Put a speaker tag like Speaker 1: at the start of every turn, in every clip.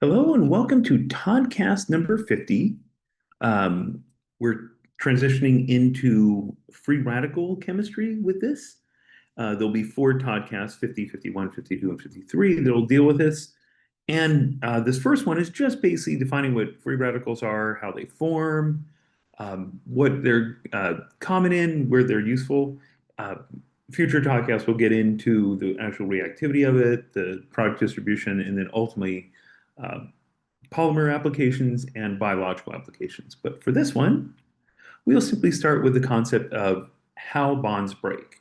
Speaker 1: Hello and welcome to Toddcast number 50. We're transitioning into free radical chemistry with this. There'll be four Toddcasts, 50, 51, 52, and 53 that'll deal with this. And this first one is just basically defining what free radicals are, how they form, what they're common in, where they're useful. Uh, Future Toddcasts will get into the actual reactivity of it, the product distribution, and then ultimately uh, polymer applications and biological applications. But for this one, we'll simply start with the concept of how bonds break.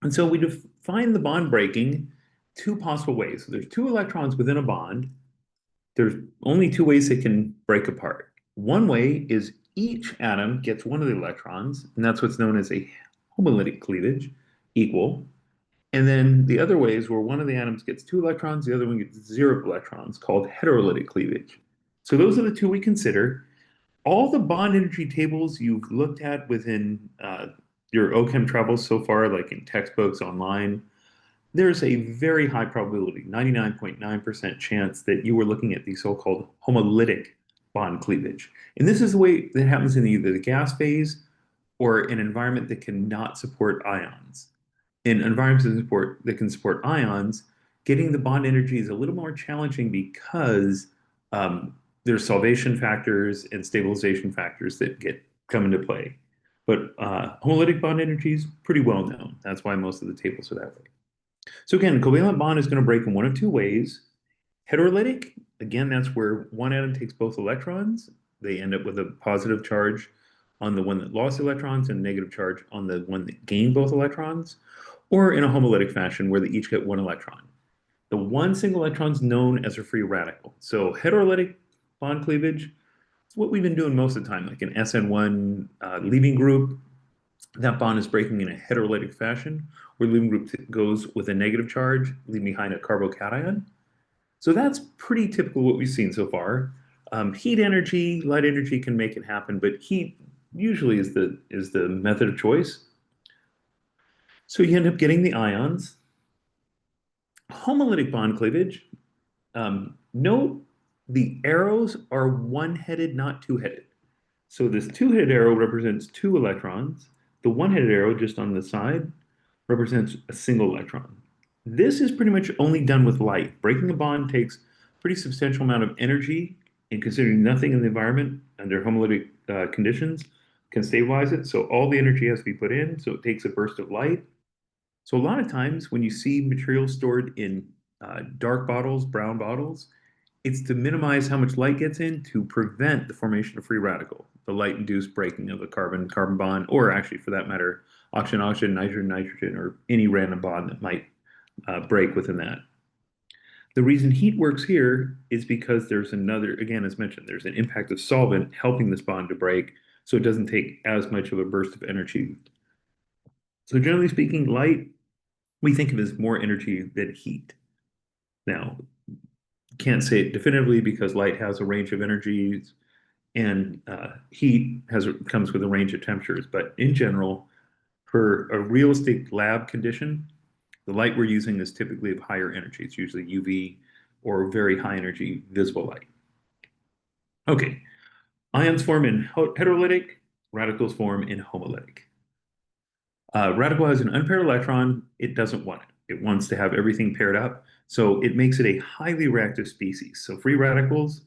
Speaker 1: And so we define the bond breaking two possible ways. So there's two electrons within a bond. There's only two ways they can break apart. One way is each atom gets one of the electrons, and that's what's known as a homolytic cleavage, equal. And then the other way is where one of the atoms gets two electrons, the other one gets zero electrons, called heterolytic cleavage. So those are the two we consider. All the bond energy tables you've looked at within your OChem travels so far, like in textbooks online, there's a very high probability, 99.9% chance that you were looking at the so-called homolytic bond cleavage. And this is the way that happens in either the gas phase or an environment that cannot support ions. In environments that can support ions, getting the bond energy is a little more challenging because there's solvation factors and stabilization factors that come into play. But homolytic bond energy is pretty well known. That's why most of the tables are that way. So again, covalent bond is going to break in one of two ways. Heterolytic, again, that's where one atom takes both electrons. They end up with a positive charge on the one that lost electrons and a negative charge on the one that gained both electrons, or in a homolytic fashion where they each get one electron. The one single electron is known as a free radical. So heterolytic bond cleavage is what we've been doing most of the time, like an SN1 leaving group. That bond is breaking in a heterolytic fashion, where the leaving group goes with a negative charge, leaving behind a carbocation. So that's pretty typical what we've seen so far. Heat energy, light energy can make it happen, but heat usually is the method of choice. So you end up getting the ions. Homolytic bond cleavage. Note the arrows are one-headed, not two-headed. So this two-headed arrow represents two electrons. The one-headed arrow just on the side represents a single electron. This is pretty much only done with light. Breaking a bond takes a pretty substantial amount of energy, and considering nothing in the environment under homolytic conditions can stabilize it. So all the energy has to be put in, so it takes a burst of light. So a lot of times when you see material stored in dark bottles, brown bottles, it's to minimize how much light gets in to prevent the formation of free radical, the light-induced breaking of a carbon-carbon bond, or actually, for that matter, oxygen-oxygen, nitrogen-nitrogen, or any random bond that might break within that. The reason heat works here is because there's another, again, as mentioned, there's an impact of solvent helping this bond to break, so it doesn't take as much of a burst of energy. So generally speaking, light we think of as more energy than heat. Now, can't say it definitively because light has a range of energies and heat comes with a range of temperatures. But in general, for a realistic lab condition, the light we're using is typically of higher energy. It's usually UV or very high energy visible light. Okay, ions form in heterolytic, radicals form in homolytic. Radical has an unpaired electron. It doesn't want it. It wants to have everything paired up. So it makes it a highly reactive species. So free radicals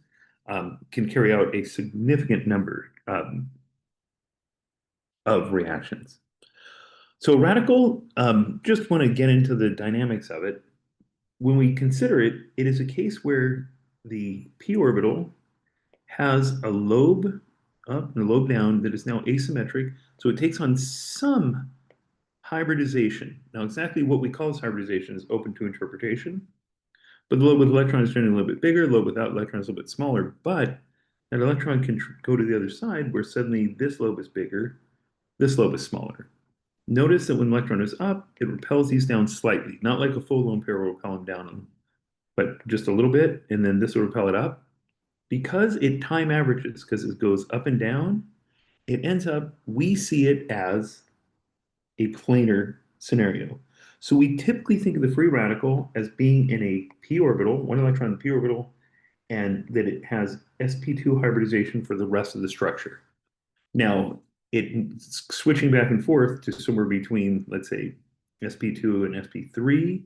Speaker 1: can carry out a significant number of reactions. So radical, just want to get into the dynamics of it. When we consider it, it is a case where the p orbital has a lobe up and a lobe down that is now asymmetric. So it takes on some hybridization. Now, exactly what we call this hybridization is open to interpretation. But the lobe with electrons is generally a little bit bigger, the lobe without electrons is a little bit smaller. But that electron can go to the other side where suddenly this lobe is bigger, this lobe is smaller. Notice that when the electron is up, it repels these down slightly, not like a full lone pair will repel them down, but just a little bit, and then this will repel it up. Because it time averages, because it goes up and down, it ends up, we see it as a planar scenario. So we typically think of the free radical as being in a p orbital, one electron in the p orbital, and that it has sp2 hybridization for the rest of the structure. Now, it's switching back and forth to somewhere between, let's say, sp2 and sp3,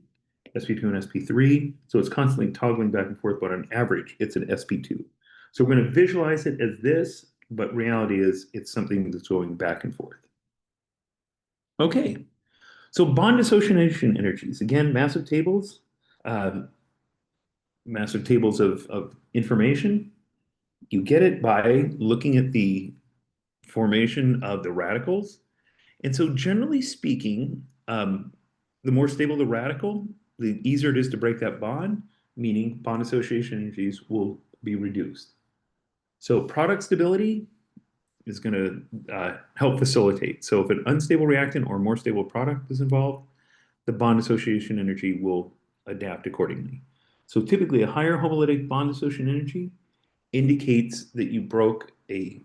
Speaker 1: sp2 and sp3. So it's constantly toggling back and forth, but on average, it's an sp2. So we're going to visualize it as this, but reality is it's something that's going back and forth. Okay, so bond dissociation energies, again, uh, massive tables of information. You get it by looking at the formation of the radicals. And so generally speaking, the more stable the radical, the easier it is to break that bond, meaning bond association energies will be reduced. So product stability is going to help facilitate. So if an unstable reactant or more stable product is involved, the bond association energy will adapt accordingly. So typically a higher homolytic bond association energy indicates that you broke a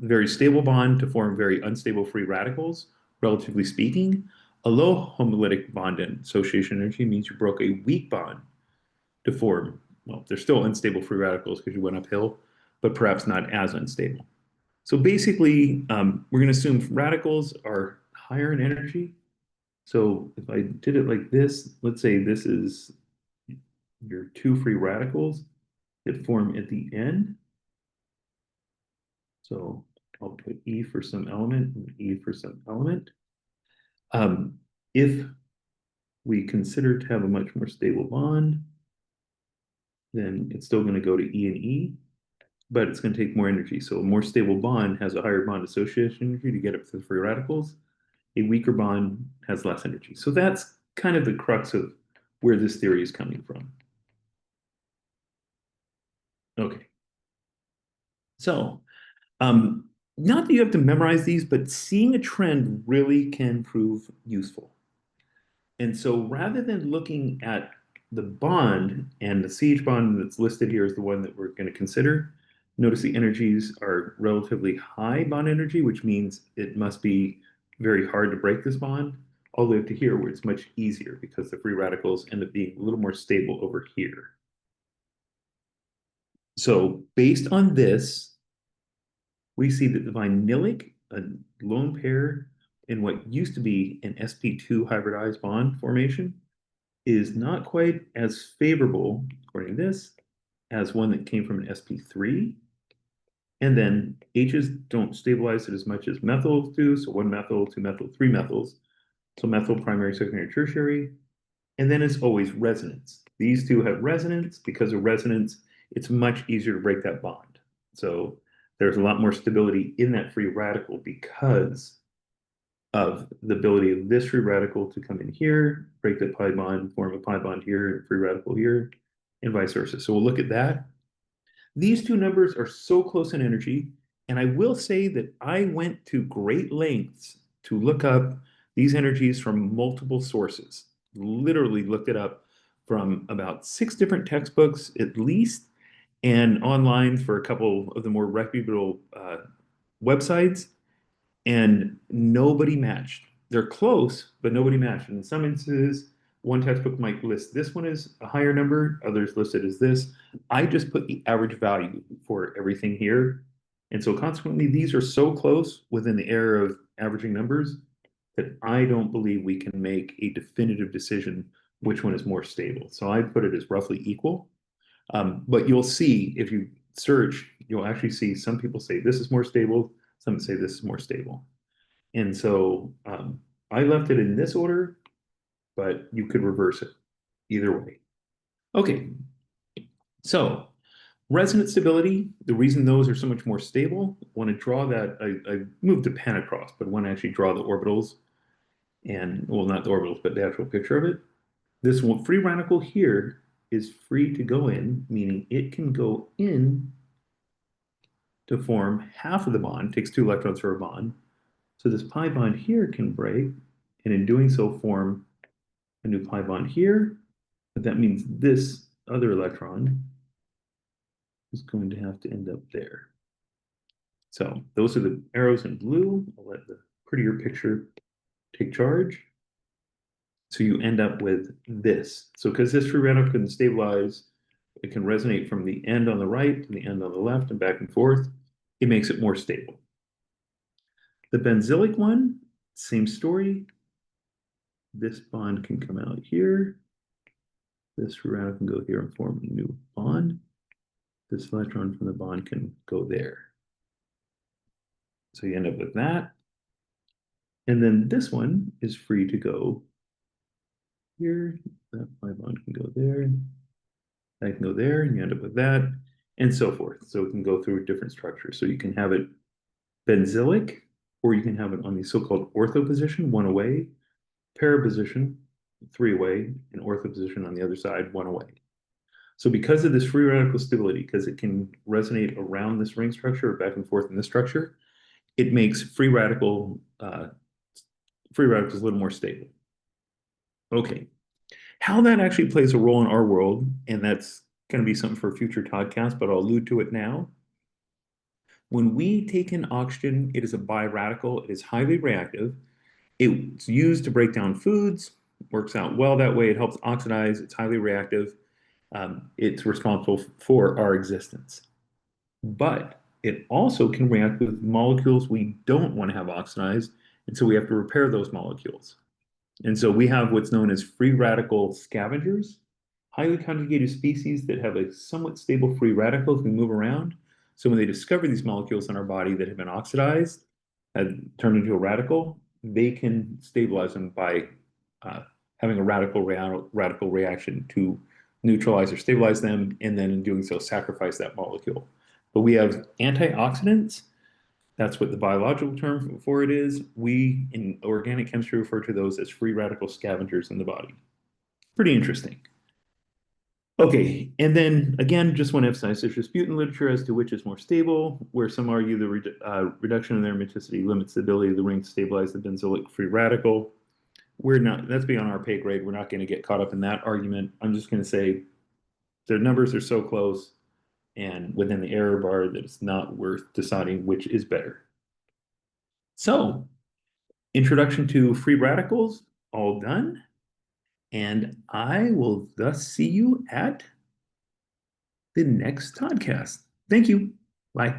Speaker 1: very stable bond to form very unstable free radicals, relatively speaking. A low homolytic bond association energy means you broke a weak bond to form, well, they're still unstable free radicals because you went uphill, but perhaps not as unstable. So basically, we're going to assume radicals are higher in energy. So if I did it like this, let's say this is your two free radicals that form at the end. So I'll put E for some element and E for some element. If we consider to have a much more stable bond, then it's still going to go to E and E, but it's going to take more energy. So a more stable bond has a higher bond association energy to get up to the free radicals. A weaker bond has less energy. So that's kind of the crux of where this theory is coming from. Okay. So, not that you have to memorize these, but seeing a trend really can prove useful. And so rather than looking at the bond, and the CH bond that's listed here is the one that we're going to consider, notice the energies are relatively high bond energy, which means it must be very hard to break this bond, all the way up to here where it's much easier because the free radicals end up being a little more stable over here. So based on this, we see that the vinylic, a lone pair in what used to be an sp2 hybridized bond formation, is not quite as favorable, according to this, as one that came from an sp3. And then H's don't stabilize it as much as methyls do. So one methyl, two methyl, three methyls. So methyl, primary, secondary, tertiary. And then it's always resonance. These two have resonance. Because of resonance, it's much easier to break that bond. So there's a lot more stability in that free radical because of the ability of this free radical to come in here, break the pi bond, form a pi bond here, and free radical here, and vice versa. So we'll look at that. These two numbers are so close in energy, and I will say that I went to great lengths to look up these energies from multiple sources. Literally looked it up from about 6 different textbooks at least, and online for a couple of the more reputable websites, and nobody matched. They're close, but nobody matched. And in some instances, one textbook might list this one as a higher number, others list it as this. I just put the average value for everything here. And so consequently, these are so close within the area of averaging numbers that I don't believe we can make a definitive decision which one is more stable. So I put it as roughly equal. But you'll see if you search, you'll actually see some people say this is more stable, some say this is more stable. And so I left it in this order, but you could reverse it either way. Okay, so resonance stability, the reason those are so much more stable, want to draw that, I moved the pen across, but want to actually draw the orbitals and, well, not the orbitals, but the actual picture of it. This one, free radical here is free to go in, meaning it can go in to form half of the bond, takes 2 electrons for a bond. So this pi bond here can break, and in doing so form a new pi bond here. But that means this other electron is going to have to end up there. So those are the arrows in blue. I'll let the prettier picture take charge. So you end up with this. So because this free radical can stabilize It can resonate from the end on the right to the end on the left and back and forth. It makes it more stable. The benzylic one, same story. This bond can come out here. This free radical can go here and form a new bond. This electron from the bond can go there. So you end up with that. And then this one is free to go here. That pi bond can go there. That can go there, and you end up with that, and so forth. So it can go through different structures. So you can have it benzylic, or you can have it on the so-called ortho position, one away, para position, three away, and ortho position on the other side, one away. So because of this free radical stability, because it can resonate around this ring structure or back and forth in this structure, it makes free radicals a little more stable. Okay, how that actually plays a role in our world, and that's going to be something for a future podcast, but I'll allude to it now. When we take in oxygen, it is a biradical, it is highly reactive. It's used to break down foods, works out well that way. It helps oxidize, it's highly reactive. It's responsible for our existence. But it also can react with molecules we don't want to have oxidized, and so we have to repair those molecules. And so we have what's known as free radical scavengers, highly conjugated species that have a somewhat stable free radical that move around. So when they discover these molecules in our body that have been oxidized, have turned into a radical, they can stabilize them by having a radical reaction to neutralize or stabilize them, and then in doing so, sacrifice that molecule. But we have antioxidants. That's what the biological term for it is. We, in organic chemistry, refer to those as free radical scavengers in the body. Pretty interesting. Okay, and then again, just want to emphasize there's dispute in literature as to which is more stable, where some argue the reduction in their aromaticity limits the ability of the ring to stabilize the benzylic free radical. We're not, that's beyond our pay grade. We're not going to get caught up in that argument. I'm just going to say their numbers are so close and within the error bar that it's not worth deciding which is better. So, introduction to free radicals, all done. And I will thus see you at the next podcast. Thank you. Bye.